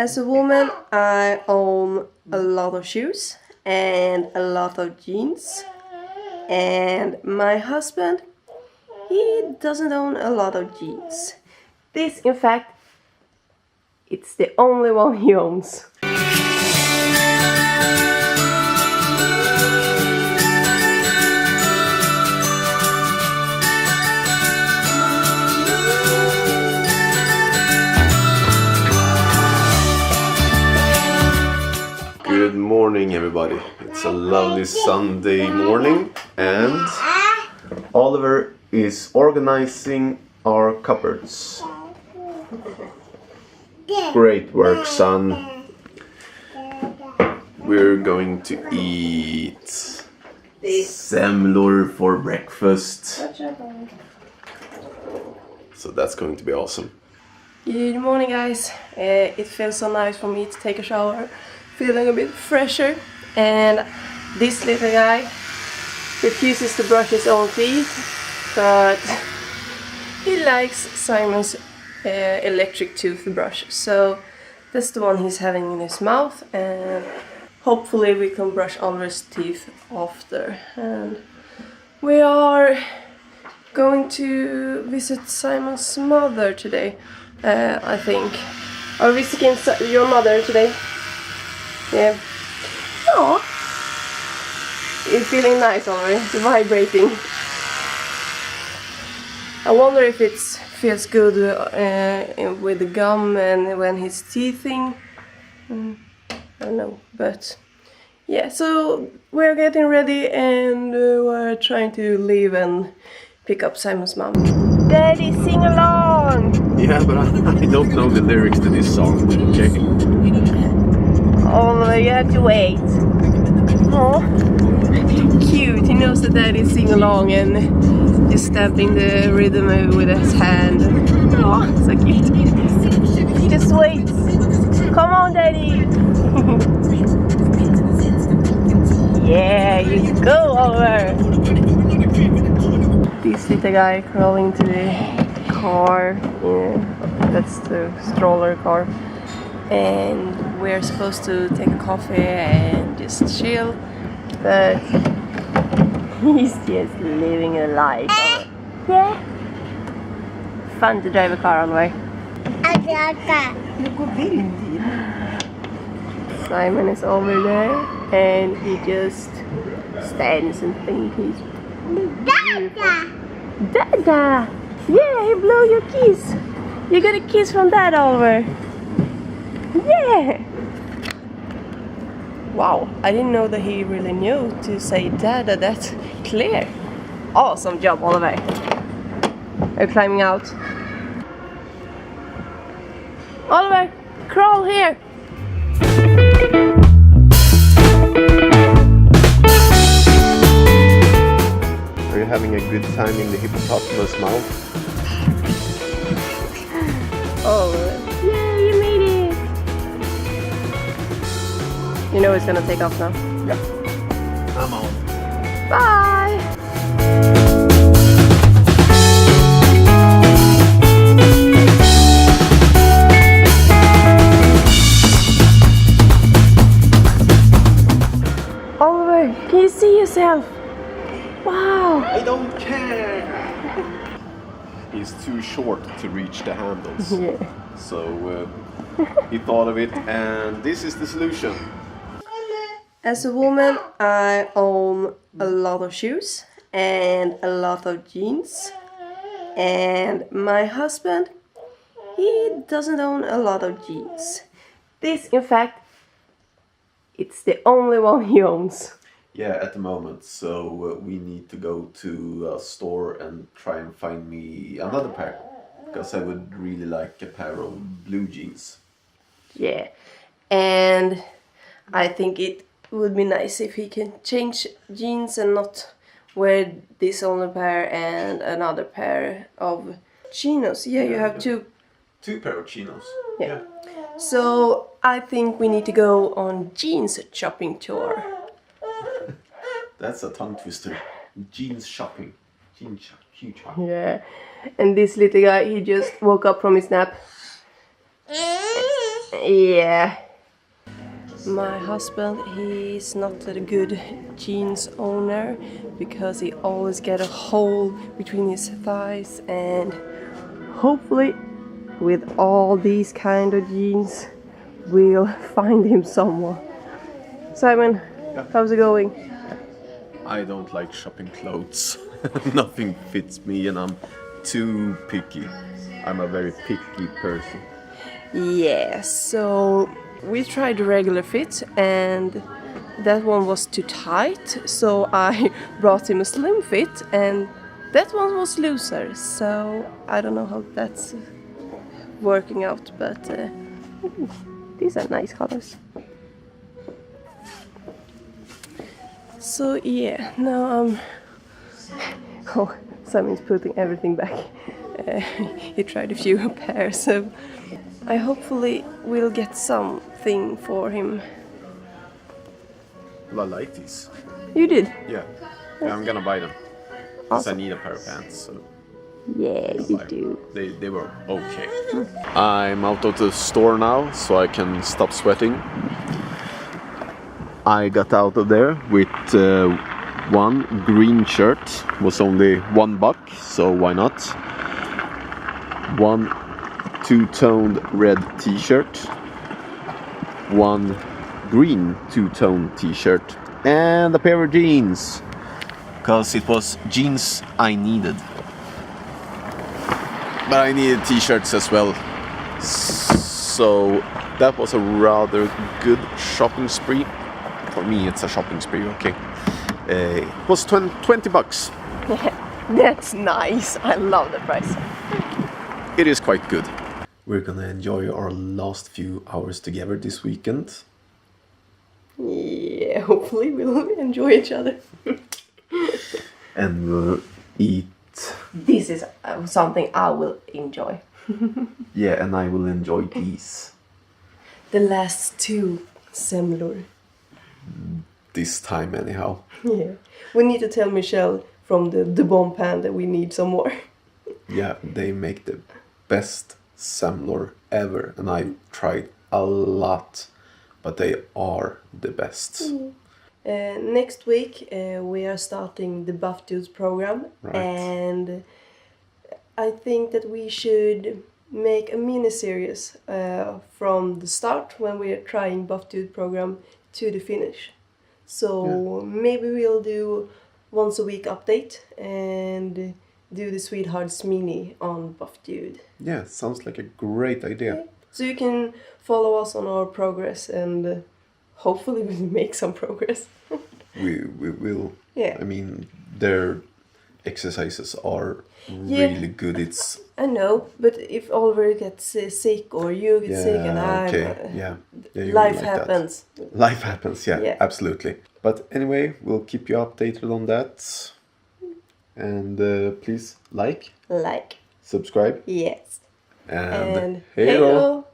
As a woman, I own a lot of shoes and a lot of jeans. And my husband, he doesn't own a lot of jeans. This, in fact, it's the only one he owns. Good morning, everybody. It's a lovely Sunday morning and Oliver is organizing our cupboards. Great work, son. We're going to eat semlor for breakfast. So that's going to be awesome. Good morning, guys. It feels so nice for me to take a shower. Feeling a bit fresher, and this little guy refuses to brush his own teeth, but he likes Simon's electric toothbrush, so that's the one he's having in his mouth, and hopefully we can brush Oliver's teeth after. And we are going to visit Simon's mother today, I think. Are we visiting your mother today? Yeah. Oh, it's feeling nice already. It's vibrating. I wonder if it feels good with the gum and when he's teething. I don't know, but yeah. So we're getting ready and we're trying to leave and pick up Simon's mom. Daddy, sing along! Yeah, but I don't know the lyrics to this song. Okay. Oh, you have to wait. Oh, cute. He knows that Daddy sing along and just stamping the rhythm with his hand. Oh, so cute. Just wait. Come on, Daddy. Yeah, you go over. This little guy crawling to the car. Yeah, that's the stroller car. And we're supposed to take a coffee and just chill, but he's just living a life. Yeah, fun to drive a car all the way. Simon is over there and he just stands and thinks he's beautiful. Dada! Yeah, he blew your kiss. You got a kiss from Dad, Oliver. Yeah! Wow, I didn't know that he really knew to say Dada that clear. Awesome job, Oliver. Are you climbing out? Oliver, crawl here! Are you having a good time in the hippopotamus mouth? Oh, yeah, you made it! You know it's gonna take off now. Yeah. I'm on. Bye! Oliver, can you see yourself? Wow! I don't care! He's too short to reach the handles. Yeah. So he thought of it, and this is the solution. As a woman, I own a lot of shoes and a lot of jeans. And my husband, he doesn't own a lot of jeans. This, in fact, it's the only one he owns. Yeah, at the moment. So we need to go to a store and try and find me another pair. Because I would really like a pair of blue jeans. Yeah, and I think it would be nice if he can change jeans and not wear this only pair and another pair of chinos. Yeah, you have two pair of chinos. Yeah. So I think we need to go on jeans shopping tour. That's a tongue twister. Jeans shopping. Jeans shopping. Yeah. And this little guy, he just woke up from his nap. Yeah. My husband, he's not a good jeans owner because he always get a hole between his thighs, and hopefully with all these kind of jeans we'll find him someone. Simon, how's it going? I don't like shopping clothes. Nothing fits me and I'm too picky. I'm a very picky person. Yeah, so we tried the regular fit and that one was too tight, so I brought him a slim fit and that one was looser, so I don't know how that's working out, but these are nice colors. So yeah, now oh, Simon's putting everything back. He tried a few pairs, so I hopefully will get something for him. Well, I like these. You did? Yeah, I'm gonna buy them. Because Awesome. I need a pair of pants. So Yeah, you do. they were okay. I'm out of the store now, so I can stop sweating. I got out of there with one green shirt. Was only $1, so why not? One two-toned red t-shirt, one green two-tone t-shirt, and a pair of jeans, because it was jeans I needed. But I needed t-shirts as well. So that was a rather good shopping spree. For me it's a shopping spree, okay. It was $20. That's nice. I love the price. It is quite good. We're gonna enjoy our last few hours together this weekend. Yeah, hopefully we'll enjoy each other. And we'll eat. This is something I will enjoy. Yeah, and I will enjoy these. The last two semlor. This time anyhow. Yeah. We need to tell Michelle from the Bomb Pan that we need some more. Yeah, they make the best semlor ever, and I've tried a lot, but they are the best. Next week we are starting the Buff Dudes program, Right. and I think that we should make a mini series from the start when we are trying Buff Dude program to the finish. So maybe we'll do once a week update and do the Swedehearts mini on Buff Dude. Yeah, sounds like a great idea. So you can follow us on our progress, and hopefully we'll make some progress. We will. Yeah. I mean, their exercises are really good. It's I know, but if Oliver gets sick or you get sick and I'm... you life like happens. that. Life happens, Yeah. absolutely. But anyway, we'll keep you updated on that. And please like, Like, subscribe, yes. and Hello.